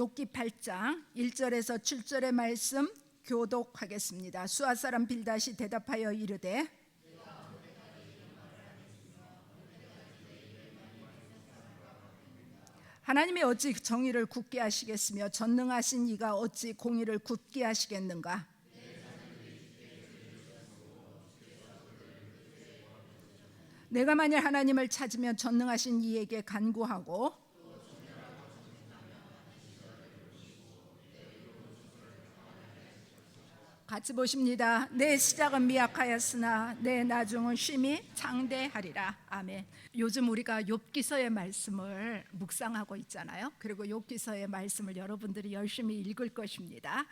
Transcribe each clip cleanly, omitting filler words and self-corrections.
욥기 8장 1절에서 7절의 말씀 교독하겠습니다. 수아 사람 빌닷이 대답하여 이르되 하나님이 어찌 정의를 굳게 하시겠으며 전능하신 이가 어찌 공의를 굳게 하시겠는가? 내가 만일 하나님을 찾으면 전능하신 이에게 간구하고 같이 보십니다. 내 시작은 미약하였으나 내 나중은 쉼이 장대하리라. 아멘. 요즘 우리가 욥기서의 말씀을 묵상하고 있잖아요. 그리고 욥기서의 말씀을 여러분들이 열심히 읽을 것입니다.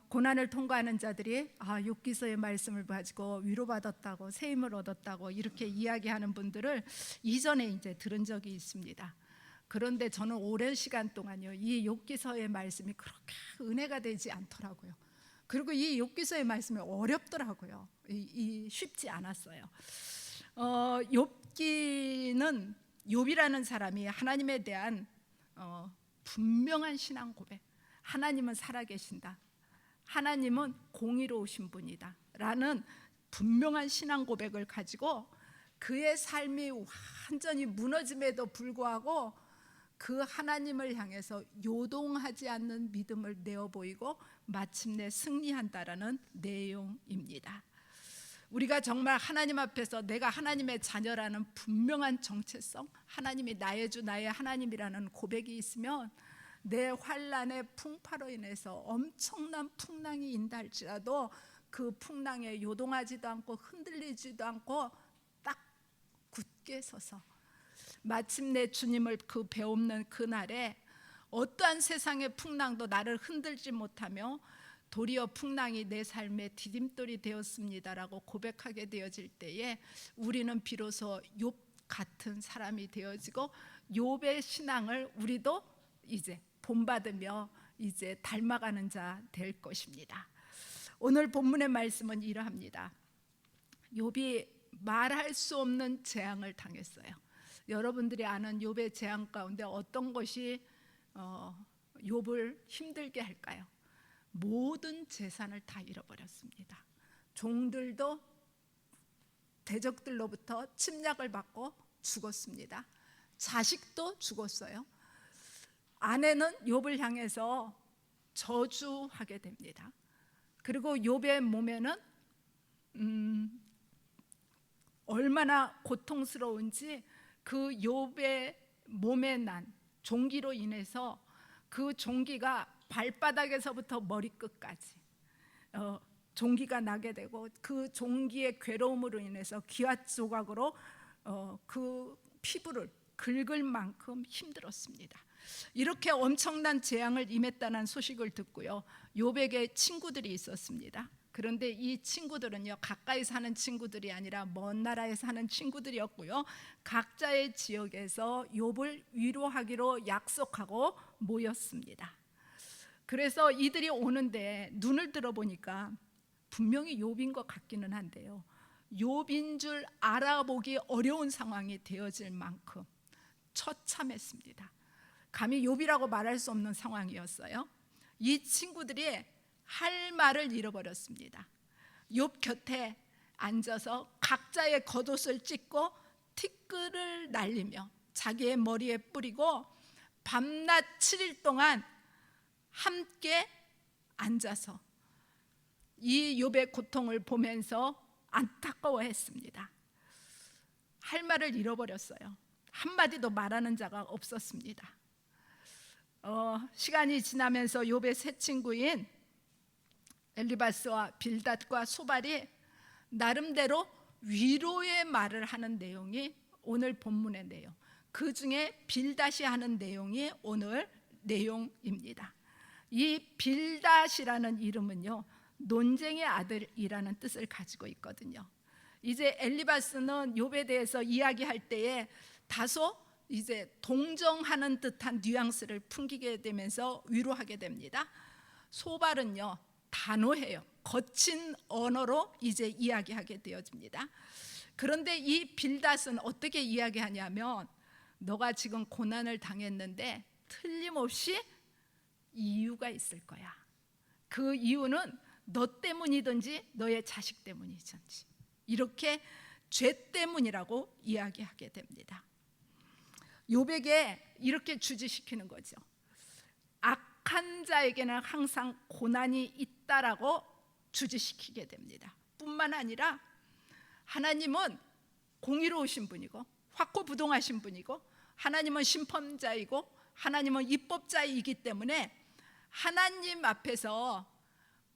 고난을 통과하는 자들이 욥기서의 말씀을 가지고 위로받았다고 새 힘을 얻었다고 이렇게 이야기하는 분들을 이전에 이제 들은 적이 있습니다. 그런데 저는 오랜 시간 동안요 이 욥기서의 말씀이 그렇게 은혜가 되지 않더라고요. 그리고 이 욥기서의 말씀이 어렵더라고요. 쉽지 않았어요. 욥기는 욥이라는 사람이 하나님에 대한 분명한 신앙 고백, 하나님은 살아계신다, 하나님은 공의로우신 분이다 라는 분명한 신앙 고백을 가지고 그의 삶이 완전히 무너짐에도 불구하고 그 하나님을 향해서 요동하지 않는 믿음을 내어 보이고 마침내 승리한다라는 내용입니다. 우리가 정말 하나님 앞에서 내가 하나님의 자녀라는 분명한 정체성, 하나님이 나의 주 나의 하나님이라는 고백이 있으면 내 환난의 풍파로 인해서 엄청난 풍랑이 인달지라도 그 풍랑에 요동하지도 않고 흔들리지도 않고 딱 굳게 서서 마침내 주님을 그 배움는 그날에 어떠한 세상의 풍랑도 나를 흔들지 못하며 도리어 풍랑이 내 삶의 디딤돌이 되었습니다라고 고백하게 되어질 때에 우리는 비로소 욥 같은 사람이 되어지고 욥의 신앙을 우리도 이제 본받으며 이제 닮아가는 자 될 것입니다. 오늘 본문의 말씀은 이러합니다. 욥이 말할 수 없는 재앙을 당했어요. 여러분들이 아는 욥의 재앙 가운데 어떤 것이 욥을 힘들게 할까요? 모든 재산을 다 잃어버렸습니다. 종들도 대적들로부터 침략을 받고 죽었습니다. 자식도 죽었어요. 아내는 욥을 향해서 저주하게 됩니다. 그리고 욥의 몸에는 얼마나 고통스러운지 그 욥의 몸에 난 종기로 인해서 그 종기가 발바닥에서부터 머리끝까지 종기가 나게 되고 그 종기의 괴로움으로 인해서 기와 조각으로 그 피부를 긁을 만큼 힘들었습니다. 이렇게 엄청난 재앙을 임했다는 소식을 듣고요 욥에게 친구들이 있었습니다. 그런데 이 친구들은요 가까이 사는 친구들이 아니라 먼 나라에 사는 친구들이었고요 각자의 지역에서 욥을 위로하기로 약속하고 모였습니다. 그래서 이들이 오는데 눈을 들어보니까 분명히 욥인 것 같기는 한데요 욥인 줄 알아보기 어려운 상황이 되어질 만큼 처참했습니다. 감히 욥이라고 말할 수 없는 상황이었어요. 이 친구들이 할 말을 잃어버렸습니다. 욥 곁에 앉아서 각자의 겉옷을 찢고 티끌을 날리며 자기의 머리에 뿌리고 밤낮 7일 동안 함께 앉아서 이 욥의 고통을 보면서 안타까워했습니다. 할 말을 잃어버렸어요. 한마디도 말하는 자가 없었습니다. 시간이 지나면서 욥의 새 친구인 엘리바스와 빌닷과 소발이 나름대로 위로의 말을 하는 내용이 오늘 본문의 내용, 그 중에 빌닷이 하는 내용이 오늘 내용입니다. 이 빌닷이라는 이름은요 논쟁의 아들이라는 뜻을 가지고 있거든요. 이제 엘리바스는 욥에 대해서 이야기할 때에 다소 이제 동정하는 듯한 뉘앙스를 풍기게 되면서 위로하게 됩니다. 소발은요 단호해요. 거친 언어로 이제 이야기하게 되어집니다. 그런데 이 빌닷은 어떻게 이야기하냐면 너가 지금 고난을 당했는데 틀림없이 이유가 있을 거야. 그 이유는 너 때문이든지 너의 자식 때문이든지 이렇게 죄 때문이라고 이야기하게 됩니다. 욥에게 이렇게 주지시키는 거죠. 악한 자에게는 항상 고난이 있다라고 주지시키게 됩니다. 뿐만 아니라 하나님은 공의로우신 분이고 확고부동하신 분이고 하나님은 심판자이고 하나님은 입법자이기 때문에 하나님 앞에서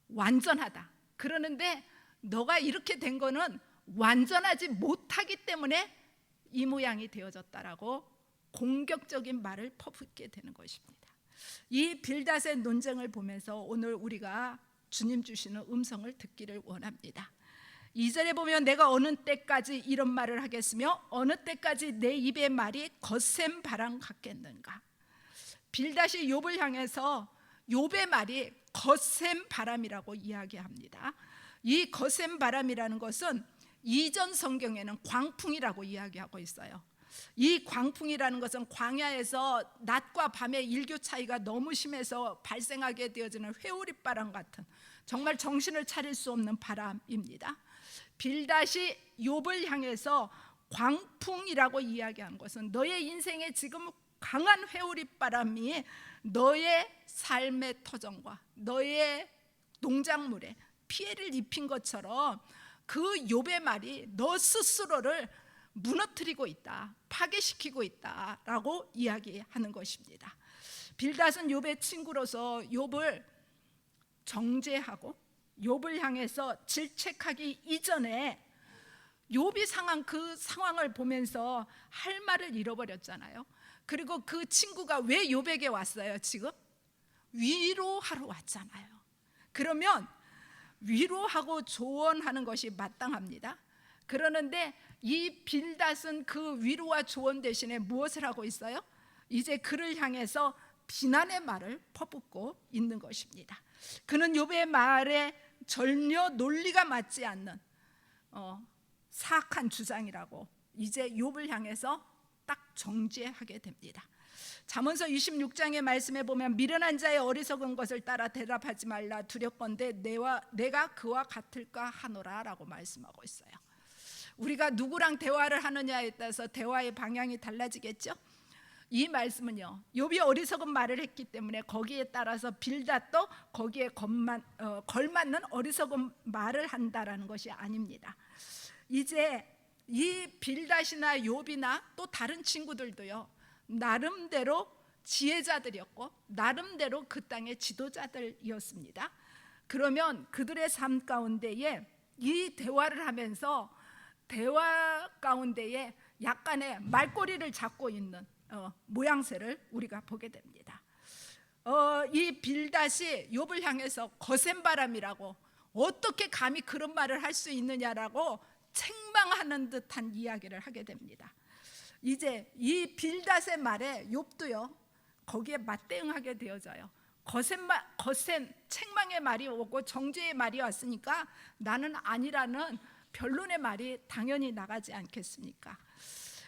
완전하다. 그러는데 너가 이렇게 된 거는 완전하지 못하기 때문에 이 모양이 되어졌다라고 공격적인 말을 퍼붓게 되는 것입니다. 이 빌닷의 논쟁을 보면서 오늘 우리가 주님 주시는 음성을 듣기를 원합니다. 2절에 보면 내가 어느 때까지 이런 말을 하겠으며 어느 때까지 내 입의 말이 거센 바람 같겠는가. 빌닷이 욥을 향해서 욥의 말이 거센 바람이라고 이야기합니다. 이 거센 바람이라는 것은 이전 성경에는 광풍이라고 이야기하고 있어요. 이 광풍이라는 것은 광야에서 낮과 밤의 일교 차이가 너무 심해서 발생하게 되어지는 회오리바람 같은 정말 정신을 차릴 수 없는 바람입니다. 빌닷이 욥을 향해서 광풍이라고 이야기한 것은 너의 인생에 지금 강한 회오리바람이 너의 삶의 터전과 너의 농작물에 피해를 입힌 것처럼 그 욥의 말이 너 스스로를 무너뜨리고 있다, 파괴시키고 있다라고 이야기하는 것입니다. 빌닷은 욥의 친구로서 욥을 정죄하고 욥을 향해서 질책하기 이전에 욥이 상한 그 상황을 보면서 할 말을 잃어버렸잖아요. 그리고 그 친구가 왜 욥에게 왔어요? 지금 위로하러 왔잖아요. 그러면 위로하고 조언하는 것이 마땅합니다. 그러는데 이 빌닷은 그 위로와 조언 대신에 무엇을 하고 있어요? 이제 그를 향해서 비난의 말을 퍼붓고 있는 것입니다. 그는 욥의 말에 전혀 논리가 맞지 않는 사악한 주장이라고 이제 욥을 향해서 딱 정죄하게 됩니다. 잠언서 26장의 말씀에 보면 미련한 자의 어리석은 것을 따라 대답하지 말라 두렵건대 내가 그와 같을까 하노라 라고 말씀하고 있어요. 우리가 누구랑 대화를 하느냐에 따라서 대화의 방향이 달라지겠죠. 이 말씀은요, 욥이 어리석은 말을 했기 때문에 거기에 따라서 빌닷도 거기에 걸맞는 어리석은 말을 한다라는 것이 아닙니다. 이제 이 빌닷이나 욥이나 또 다른 친구들도요, 나름대로 지혜자들이었고 나름대로 그 땅의 지도자들이었습니다. 그러면 그들의 삶 가운데에 이 대화를 하면서 대화 가운데에 약간의 말꼬리를 잡고 있는 모양새를 우리가 보게 됩니다. 이 빌닷이 욥을 향해서 거센 바람이라고 어떻게 감히 그런 말을 할 수 있느냐라고 책망하는 듯한 이야기를 하게 됩니다. 이제 이 빌닷의 말에 욥도요 거기에 맞대응하게 되어져요. 거센 책망의 말이 오고 정죄의 말이 왔으니까 나는 아니라는 변론의 말이 당연히 나가지 않겠습니까?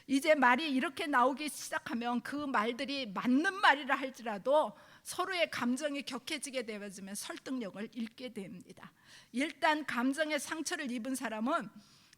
이제 말이 이렇게 나오기 시작하면 그 말들이 맞는 말이라 할지라도 서로의 감정이 격해지게 되어지면 설득력을 잃게 됩니다. 일단 감정의 상처를 입은 사람은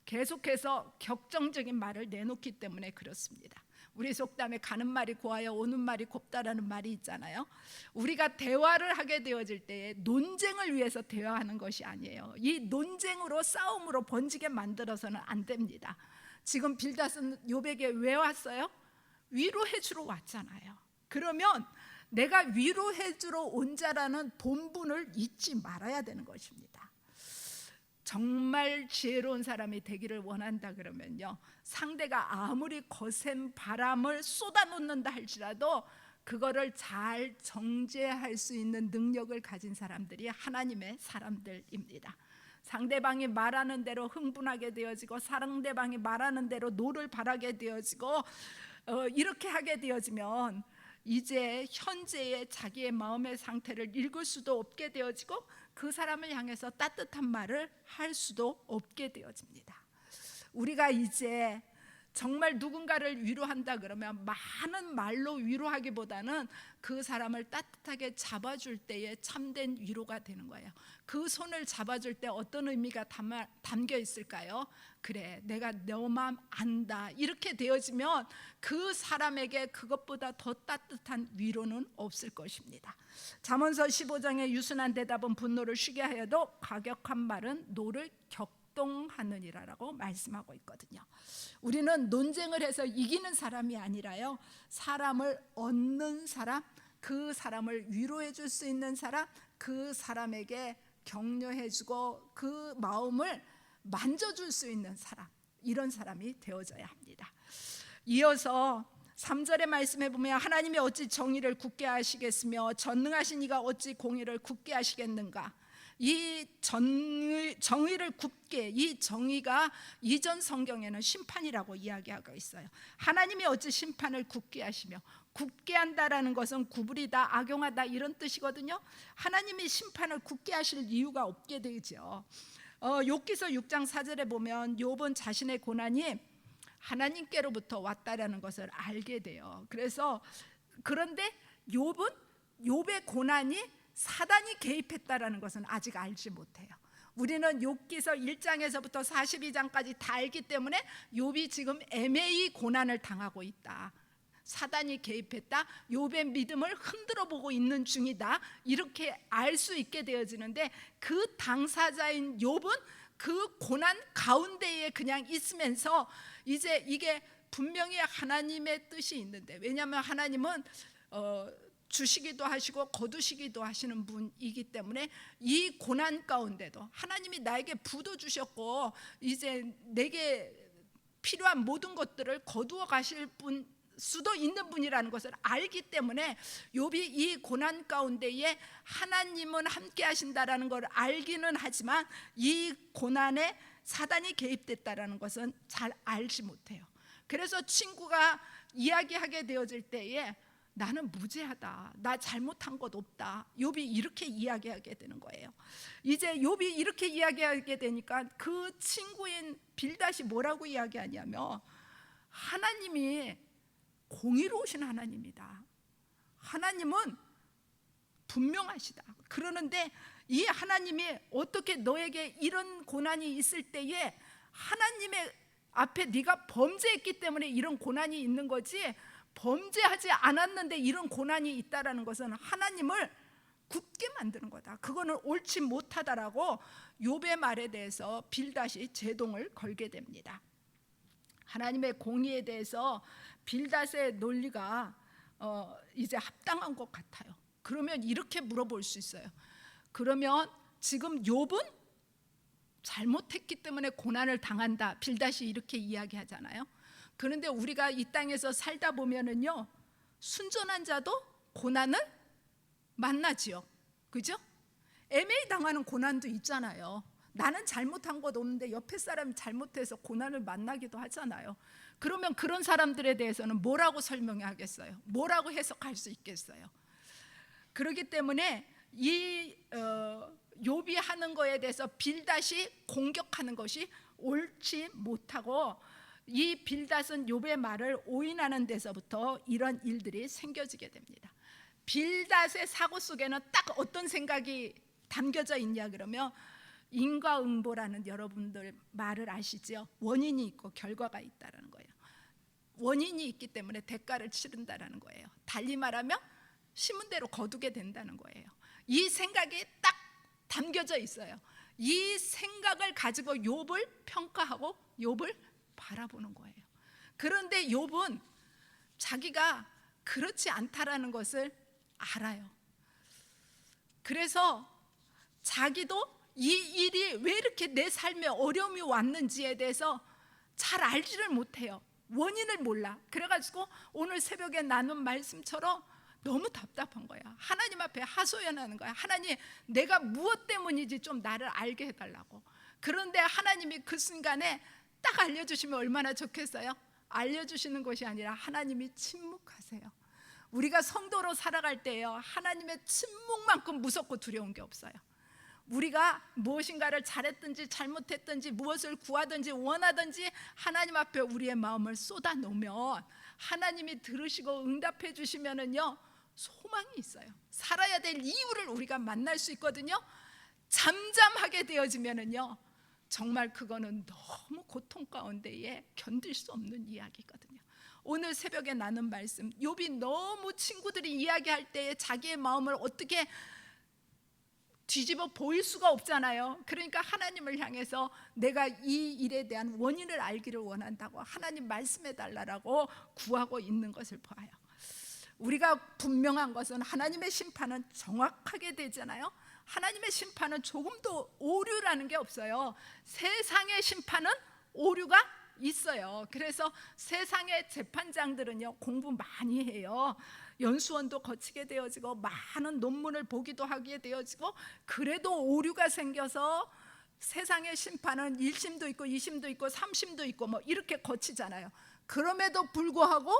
계속해서 격정적인 말을 내놓기 때문에 그렇습니다. 우리 속담에 가는 말이 고와야 오는 말이 곱다라는 말이 있잖아요. 우리가 대화를 하게 되어질 때에 논쟁을 위해서 대화하는 것이 아니에요. 이 논쟁으로 싸움으로 번지게 만들어서는 안 됩니다. 지금 빌닷은 욥에게 왜 왔어요? 위로해 주러 왔잖아요. 그러면 내가 위로해 주러 온 자라는 본분을 잊지 말아야 되는 것입니다. 정말 지혜로운 사람이 되기를 원한다 그러면요, 상대가 아무리 거센 바람을 쏟아놓는다 할지라도 그거를 잘 정죄할 수 있는 능력을 가진 사람들이 하나님의 사람들입니다. 상대방이 말하는 대로 흥분하게 되어지고 상대방이 말하는 대로 노를 바라게 되어지고 이렇게 하게 되어지면 이제 현재의 자기의 마음의 상태를 읽을 수도 없게 되어지고 그 사람을 향해서 따뜻한 말을 할 수도 없게 되어집니다. 우리가 이제 정말 누군가를 위로한다 그러면 많은 말로 위로하기보다는 그 사람을 따뜻하게 잡아줄 때에 참된 위로가 되는 거예요. 그 손을 잡아줄 때 어떤 의미가 담겨 있을까요? 그래, 내가 너 마음 안다, 이렇게 되어지면 그 사람에게 그것보다 더 따뜻한 위로는 없을 것입니다. 잠언서 15장의 유순한 대답은 분노를 쉬게 하여도 과격한 말은 노를 격동하느니라라고 말씀하고 있거든요. 우리는 논쟁을 해서 이기는 사람이 아니라요, 사람을 얻는 사람, 그 사람을 위로해 줄 수 있는 사람, 그 사람에게 격려해주고 그 마음을 만져줄 수 있는 사람, 이런 사람이 되어져야 합니다. 이어서 3절의 말씀에 보면 하나님이 어찌 정의를 굳게 하시겠으며 전능하신 이가 어찌 공의를 굳게 하시겠는가. 이 정의를 굳게, 이 정의가 이전 성경에는 심판이라고 이야기하고 있어요. 하나님이 어찌 심판을 굳게 하시며, 굳게 한다라는 것은 구부리다, 악용하다 이런 뜻이거든요. 하나님이 심판을 굳게 하실 이유가 없게 되죠. 욥기서 6장 4절에 보면 욥은 자신의 고난이 하나님께로부터 왔다라는 것을 알게 돼요. 그런데 욥의 고난이 사단이 개입했다라는 것은 아직 알지 못해요. 우리는 욥기서 1장에서부터 42장까지 다 알기 때문에 욥이 지금 애매히 고난을 당하고 있다, 사단이 개입했다, 욥의 믿음을 흔들어 보고 있는 중이다, 이렇게 알 수 있게 되어지는데, 그 당사자인 욥은 그 고난 가운데에 그냥 있으면서 이제 이게 분명히 하나님의 뜻이 있는데, 왜냐하면 하나님은 주시기도 하시고 거두시기도 하시는 분이기 때문에 이 고난 가운데도 하나님이 나에게 부도 주셨고 이제 내게 필요한 모든 것들을 거두어 가실 분 수도 있는 분이라는 것을 알기 때문에 욥이 이 고난 가운데에 하나님은 함께 하신다라는 걸 알기는 하지만 이 고난에 사단이 개입됐다라는 것은 잘 알지 못해요. 그래서 친구가 이야기하게 되어질 때에 나는 무죄하다, 나 잘못한 것 없다, 욥이 이렇게 이야기하게 되는 거예요. 이제 욥이 이렇게 이야기하게 되니까 그 친구인 빌닷이 뭐라고 이야기하냐면, 하나님이 공의로우신 하나님이다, 하나님은 분명하시다. 그러는데 이 하나님이 어떻게 너에게 이런 고난이 있을 때에 하나님의 앞에 네가 범죄했기 때문에 이런 고난이 있는 거지, 범죄하지 않았는데 이런 고난이 있다라는 것은 하나님을 굳게 만드는 거다, 그거는 옳지 못하다라고 욥의 말에 대해서 빌닷이 제동을 걸게 됩니다. 하나님의 공의에 대해서 빌닷의 논리가 이제 합당한 것 같아요. 그러면 이렇게 물어볼 수 있어요. 그러면 지금 욥은 잘못했기 때문에 고난을 당한다, 빌닷이 이렇게 이야기하잖아요. 그런데 우리가 이 땅에서 살다 보면은요, 순전한 자도 고난을 만나지요, 그죠? 애매히 당하는 고난도 있잖아요. 나는 잘못한 것 없는데 옆에 사람이 잘못해서 고난을 만나기도 하잖아요. 그러면 그런 사람들에 대해서는 뭐라고 설명하겠어요? 뭐라고 해석할 수 있겠어요? 그렇기 때문에 이 욥이 하는 거에 대해서 빌닷이 공격하는 것이 옳지 못하고, 이 빌닷은 욥의 말을 오인하는 데서부터 이런 일들이 생겨지게 됩니다. 빌닷의 사고 속에는 딱 어떤 생각이 담겨져 있냐 그러면, 인과응보라는 여러분들 말을 아시죠? 원인이 있고 결과가 있다라는 거예요. 원인이 있기 때문에 대가를 치른다라는 거예요. 달리 말하면 심은 대로 거두게 된다는 거예요. 이 생각이 딱 담겨져 있어요. 이 생각을 가지고 욥을 평가하고 욥을 바라보는 거예요. 그런데 욥은 자기가 그렇지 않다라는 것을 알아요. 그래서 자기도 이 일이 왜 이렇게 내 삶에 어려움이 왔는지에 대해서 잘 알지를 못해요. 원인을 몰라. 그래가지고 오늘 새벽에 나눈 말씀처럼 너무 답답한 거야. 하나님 앞에 하소연하는 거야. 하나님, 내가 무엇 때문인지 좀 나를 알게 해달라고. 그런데 하나님이 그 순간에 딱 알려주시면 얼마나 좋겠어요? 알려주시는 것이 아니라 하나님이 침묵하세요. 우리가 성도로 살아갈 때요, 하나님의 침묵만큼 무섭고 두려운 게 없어요. 우리가 무엇인가를 잘했든지 잘못했든지 무엇을 구하든지 원하든지 하나님 앞에 우리의 마음을 쏟아 놓으면 하나님이 들으시고 응답해 주시면은요 소망이 있어요. 살아야 될 이유를 우리가 만날 수 있거든요. 잠잠하게 되어지면은요 정말 그거는 너무 고통 가운데에 견딜 수 없는 이야기거든요. 오늘 새벽에 나눈 말씀, 욥이 너무 친구들이 이야기할 때에 자기의 마음을 어떻게 뒤집어 보일 수가 없잖아요. 그러니까 하나님을 향해서 내가 이 일에 대한 원인을 알기를 원한다고 하나님 말씀해 달라고 구하고 있는 것을 봐요. 우리가 분명한 것은 하나님의 심판은 정확하게 되잖아요. 하나님의 심판은 조금도 오류라는 게 없어요. 세상의 심판은 오류가 있어요. 그래서 세상의 재판장들은요 공부 많이 해요. 연수원도 거치게 되어지고 많은 논문을 보기도 하게 되어지고, 그래도 오류가 생겨서 세상의 심판은 1심도 있고 2심도 있고 3심도 있고 뭐 이렇게 거치잖아요. 그럼에도 불구하고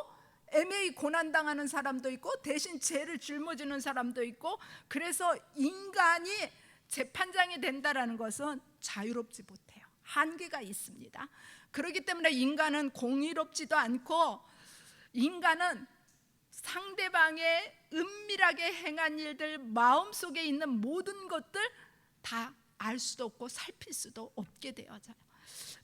애매히 고난당하는 사람도 있고 대신 죄를 짊어지는 사람도 있고, 그래서 인간이 재판장이 된다라는 것은 자유롭지 못해요. 한계가 있습니다. 그렇기 때문에 인간은 공의롭지도 않고, 인간은 상대방의 은밀하게 행한 일들, 마음속에 있는 모든 것들 다 알 수도 없고 살필 수도 없게 되어져요.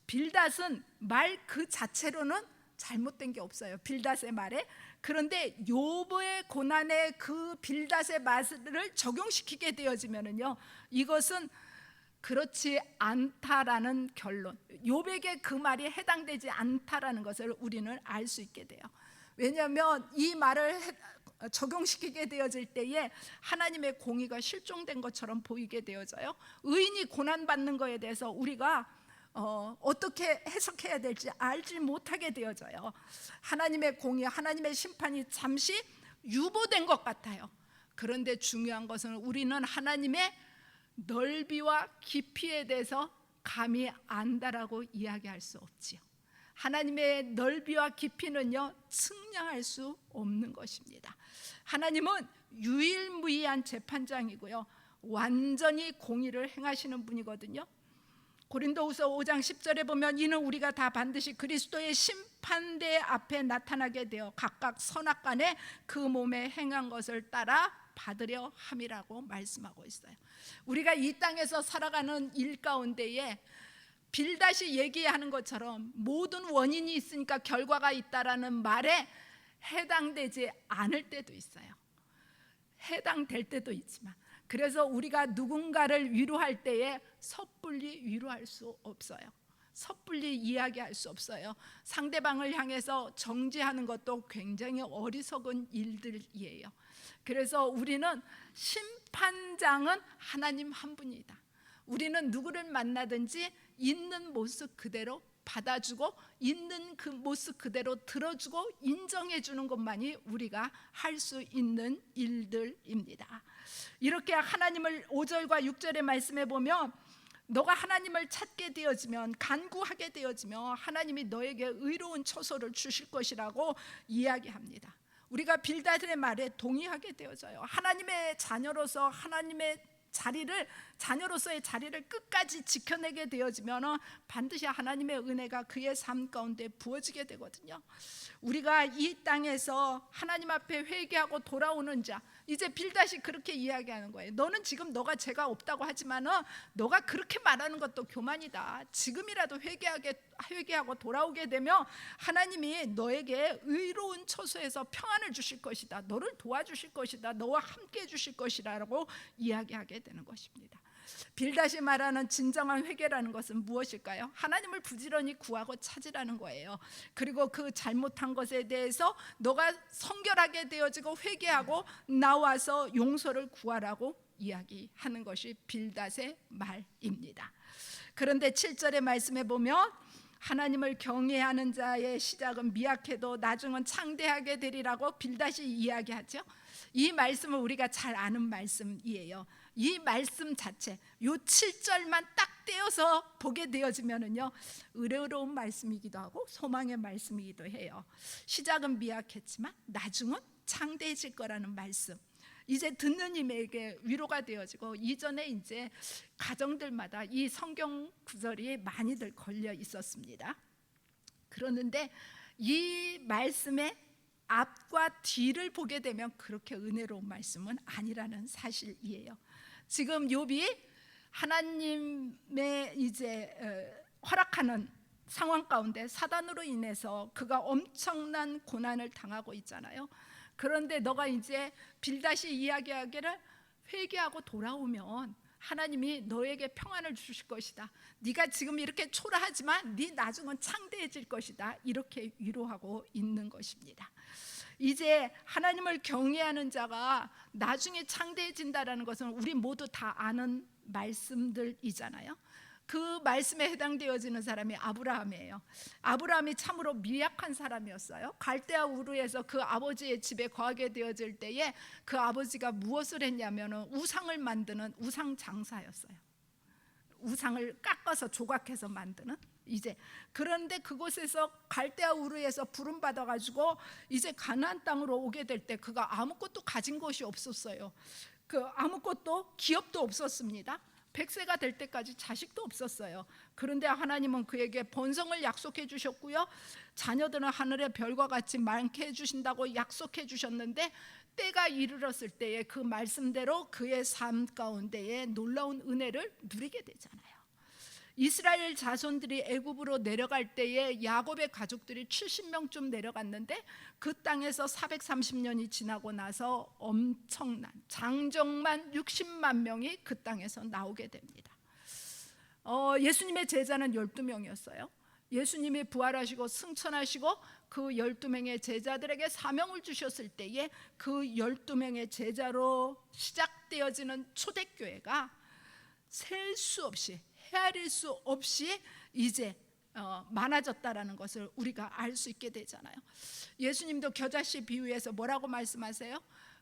빌닷은 말 그 자체로는 잘못된 게 없어요, 빌닷의 말에. 그런데 욥의 고난에 그 빌닷의 말을 적용시키게 되어지면은요 이것은 그렇지 않다라는 결론, 욥에게 그 말이 해당되지 않다라는 것을 우리는 알 수 있게 돼요. 왜냐하면 이 말을 적용시키게 되어질 때에 하나님의 공의가 실종된 것처럼 보이게 되어져요. 의인이 고난받는 것에 대해서 우리가 어떻게 해석해야 될지 알지 못하게 되어져요. 하나님의 공의, 하나님의 심판이 잠시 유보된 것 같아요. 그런데 중요한 것은 우리는 하나님의 넓이와 깊이에 대해서 감히 안다라고 이야기할 수 없지요. 하나님의 넓이와 깊이는요 측량할 수 없는 것입니다. 하나님은 유일무이한 재판장이고요 완전히 공의를 행하시는 분이거든요. 고린도후서 5장 10절에 보면 이는 우리가 다 반드시 그리스도의 심판대 앞에 나타나게 되어 각각 선악간에 그 몸에 행한 것을 따라 받으려 함이라고 말씀하고 있어요. 우리가 이 땅에서 살아가는 일 가운데에 빌닷이 얘기하는 것처럼 모든 원인이 있으니까 결과가 있다라는 말에 해당되지 않을 때도 있어요. 해당될 때도 있지만, 그래서 우리가 누군가를 위로할 때에 섣불리 위로할 수 없어요. 섣불리 이야기할 수 없어요. 상대방을 향해서 정죄하는 것도 굉장히 어리석은 일들이에요. 그래서 우리는 심판장은 하나님 한 분이다. 우리는 누구를 만나든지 있는 모습 그대로 받아주고 있는 그 모습 그대로 들어주고 인정해 주는 것만이 우리가 할 수 있는 일들입니다. 이렇게 하나님을 5절과 6절의 말씀에 보면 너가 하나님을 찾게 되어지면, 간구하게 되어지면 하나님이 너에게 의로운 처소를 주실 것이라고 이야기합니다. 우리가 빌닷의 말에 동의하게 되어져요. 하나님의 자녀로서 하나님의 자녀로서의 자리를 끝까지 지켜내게 되어지면 반드시 하나님의 은혜가 그의 삶 가운데 부어지게 되거든요. 우리가 이 땅에서 하나님 앞에 회개하고 돌아오는 자, 이제 빌닷이 그렇게 이야기하는 거예요. 너는 지금 너가 죄가 없다고 하지만 너가 그렇게 말하는 것도 교만이다. 지금이라도 회개하고 돌아오게 되면 하나님이 너에게 의로운 처소에서 평안을 주실 것이다. 너를 도와주실 것이다. 너와 함께 해주실 것이라고 이야기하게 되는 것입니다. 빌닷이 말하는 진정한 회개라는 것은 무엇일까요? 하나님을 부지런히 구하고 찾으라는 거예요. 그리고 그 잘못한 것에 대해서 너가 성결하게 되어지고 회개하고 나와서 용서를 구하라고 이야기하는 것이 빌닷의 말입니다. 그런데 7절의 말씀에 보면 하나님을 경외하는 자의 시작은 미약해도 나중은 창대하게 되리라고 빌닷이 이야기하죠. 이 말씀은 우리가 잘 아는 말씀이에요. 이 말씀 자체, 요 7절만 딱 떼어서 보게 되어지면은요 의로운 말씀이기도 하고 소망의 말씀이기도 해요. 시작은 미약했지만 나중은 창대해질 거라는 말씀. 이제 듣는 이에게 위로가 되어지고 이전에 이제 가정들마다 이 성경 구절이 많이들 걸려 있었습니다. 그러는데 이 말씀의 앞과 뒤를 보게 되면 그렇게 은혜로운 말씀은 아니라는 사실이에요. 지금 욥이 하나님의 이제 허락하는 상황 가운데 사단으로 인해서 그가 엄청난 고난을 당하고 있잖아요. 그런데 너가 이제 빌닷이 이야기하기를 회개하고 돌아오면 하나님이 너에게 평안을 주실 것이다. 네가 지금 이렇게 초라하지만 네 나중은 창대해질 것이다. 이렇게 위로하고 있는 것입니다. 이제 하나님을 경외하는 자가 나중에 창대해진다라는 것은 우리 모두 다 아는 말씀들이잖아요. 그 말씀에 해당되어지는 사람이 아브라함이에요. 아브라함이 참으로 미약한 사람이었어요. 갈대아 우르에서 그 아버지의 집에 거하게 되어질 때에 그 아버지가 무엇을 했냐면 우상을 만드는 우상 장사였어요. 우상을 깎아서 조각해서 만드는. 이제 그런데 그곳에서 갈대아 우르에서 부름 받아 가지고 이제 가나안 땅으로 오게 될 때 그가 아무것도 가진 것이 없었어요. 그 아무것도 기업도 없었습니다. 100세가 될 때까지 자식도 없었어요. 그런데 하나님은 그에게 번성을 약속해 주셨고요, 자녀들은 하늘의 별과 같이 많게 해주신다고 약속해 주셨는데 때가 이르렀을 때에 그 말씀대로 그의 삶 가운데에 놀라운 은혜를 누리게 되잖아요. 이스라엘 자손들이 애굽으로 내려갈 때에 야곱의 가족들이 70명쯤 내려갔는데 그 땅에서 430년이 지나고 나서 엄청난 장정만 60만 명이 그 땅에서 나오게 됩니다. 예수님의 제자는 12명이었어요. 예수님이 부활하시고 승천하시고 그 12명의 제자들에게 사명을 주셨을 때에 그 12명의 제자로 시작되어지는 초대교회가 셀 수 없이 헤아릴 수 없이 이제 많아졌다라는 것을 우리가 알 수 있게 되잖아요. 예수님도 겨자씨 비유에서 뭐라고 말씀하세요?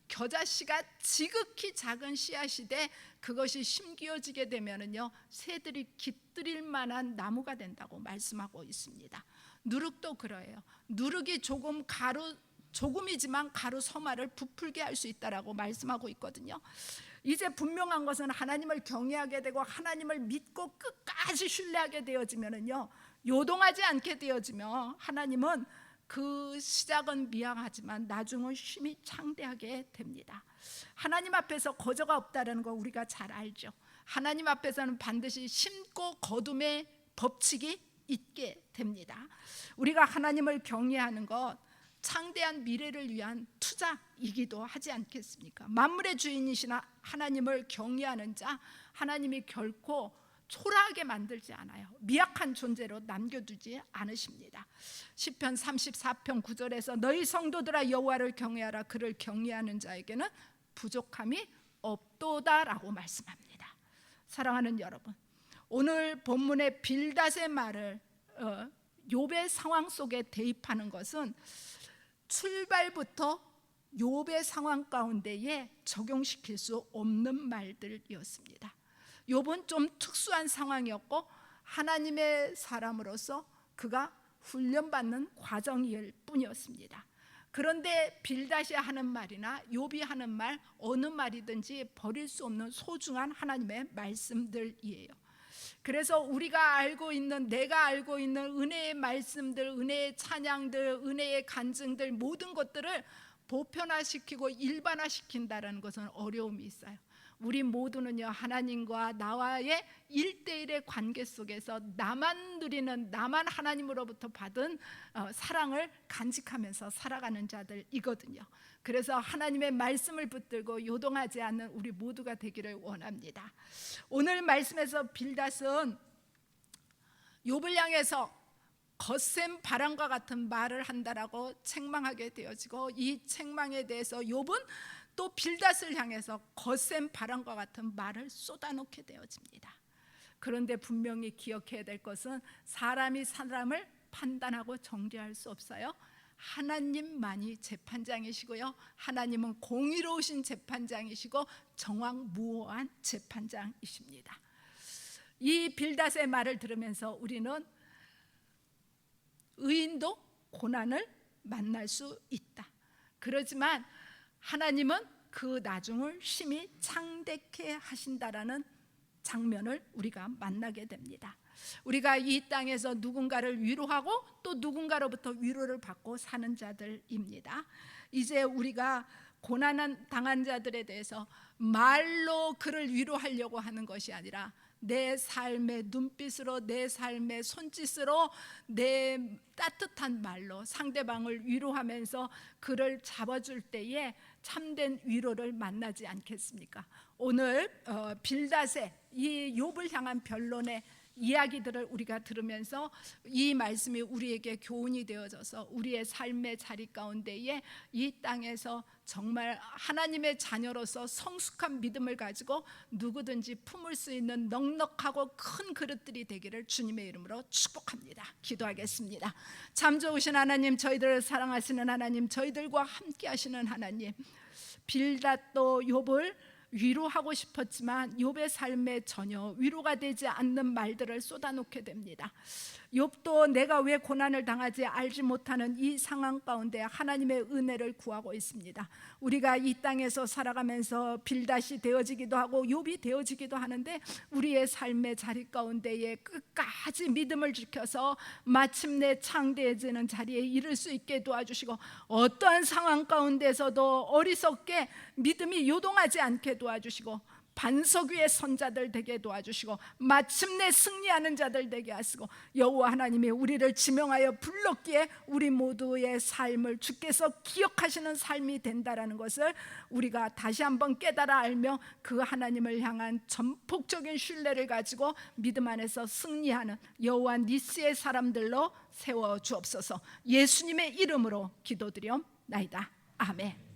겨자씨가 지극히 작은 씨앗이되 그것이 심기어지게 되면은요 새들이 깃들일 만한 나무가 된다고 말씀하고 있습니다. 누룩도 그래요. 누룩이 조금이지만 가루 서말을 부풀게 할 수 있다라고 말씀하고 있거든요. 이제 분명한 것은 하나님을 경외하게 되고 하나님을 믿고 끝까지 신뢰하게 되어지면은요 요동하지 않게 되어지면 하나님은 그 시작은 미약하지만 나중은 힘이 창대하게 됩니다. 하나님 앞에서 거저가 없다는 거 우리가 잘 알죠. 하나님 앞에서는 반드시 심고 거둠의 법칙이 있게 됩니다. 우리가 하나님을 경외하는 것 창대한 미래를 위한 투자이기도 하지 않겠습니까? 만물의 주인이시나 하나님을 경외하는 자 하나님이 결코 초라하게 만들지 않아요. 미약한 존재로 남겨두지 않으십니다. 시편 34편 9절에서 너희 성도들아 여호와를 경외하라. 그를 경외하는 자에게는 부족함이 없도다라고 말씀합니다. 사랑하는 여러분, 오늘 본문의 빌닷의 말을 욥의 상황 속에 대입하는 것은 출발부터 욥의 상황 가운데에 적용시킬 수 없는 말들이었습니다. 욥은 좀 특수한 상황이었고 하나님의 사람으로서 그가 훈련받는 과정일 뿐이었습니다. 그런데 빌닷이 하는 말이나 욥이 하는 말 어느 말이든지 버릴 수 없는 소중한 하나님의 말씀들이에요. 그래서 우리가 알고 있는 내가 알고 있는 은혜의 말씀들, 은혜의 찬양들, 은혜의 간증들 모든 것들을 보편화시키고 일반화시킨다는 것은 어려움이 있어요. 우리 모두는요 하나님과 나와의 1대1의 관계 속에서 나만 누리는 나만 하나님으로부터 받은 사랑을 간직하면서 살아가는 자들이거든요. 그래서 하나님의 말씀을 붙들고 요동하지 않는 우리 모두가 되기를 원합니다. 오늘 말씀에서 빌닷은 욥을 향해서 거센 바람과 같은 말을 한다라고 책망하게 되어지고 이 책망에 대해서 욥은 또 빌닷을 향해서 거센 바람과 같은 말을 쏟아놓게 되어집니다. 그런데 분명히 기억해야 될 것은 사람이 사람을 판단하고 정죄할 수 없어요. 하나님만이 재판장이시고요, 하나님은 공의로우신 재판장이시고 정확무오한 재판장이십니다. 이 빌닷의 말을 들으면서 우리는 의인도 고난을 만날 수 있다. 그렇지만 하나님은 그 나중을 심히 창대케 하신다라는 장면을 우리가 만나게 됩니다. 우리가 이 땅에서 누군가를 위로하고 또 누군가로부터 위로를 받고 사는 자들입니다. 이제 우리가 고난 당한 자들에 대해서 말로 그를 위로하려고 하는 것이 아니라 내 삶의 눈빛으로, 내 삶의 손짓으로, 내 따뜻한 말로 상대방을 위로하면서 그를 잡아줄 때에 참된 위로를 만나지 않겠습니까? 오늘 빌닷의 이 욥을 향한 변론의 이야기들을 우리가 들으면서 이 말씀이 우리에게 교훈이 되어져서 우리의 삶의 자리 가운데에 이 땅에서 정말 하나님의 자녀로서 성숙한 믿음을 가지고 누구든지 품을 수 있는 넉넉하고 큰 그릇들이 되기를 주님의 이름으로 축복합니다. 기도하겠습니다. 참 좋으신 하나님, 저희들을 사랑하시는 하나님, 저희들과 함께 하시는 하나님, 빌닷도 욥을 위로하고 싶었지만 욥의 삶에 전혀 위로가 되지 않는 말들을 쏟아놓게 됩니다. 욥도 내가 왜 고난을 당하지 알지 못하는 이 상황 가운데 하나님의 은혜를 구하고 있습니다. 우리가 이 땅에서 살아가면서 빌닷이 되어지기도 하고 욥이 되어지기도 하는데 우리의 삶의 자리 가운데에 끝까지 믿음을 지켜서 마침내 창대해지는 자리에 이를 수 있게 도와주시고 어떠한 상황 가운데서도 어리석게 믿음이 요동하지 않게 도와주시고 반석 위의 선자들 되게 도와주시고 마침내 승리하는 자들 되게 하시고 여호와 하나님이 우리를 지명하여 불렀기에 우리 모두의 삶을 주께서 기억하시는 삶이 된다라는 것을 우리가 다시 한번 깨달아 알며 그 하나님을 향한 전폭적인 신뢰를 가지고 믿음 안에서 승리하는 여호와 니스의 사람들로 세워 주옵소서. 예수님의 이름으로 기도드리옵나이다. 아멘.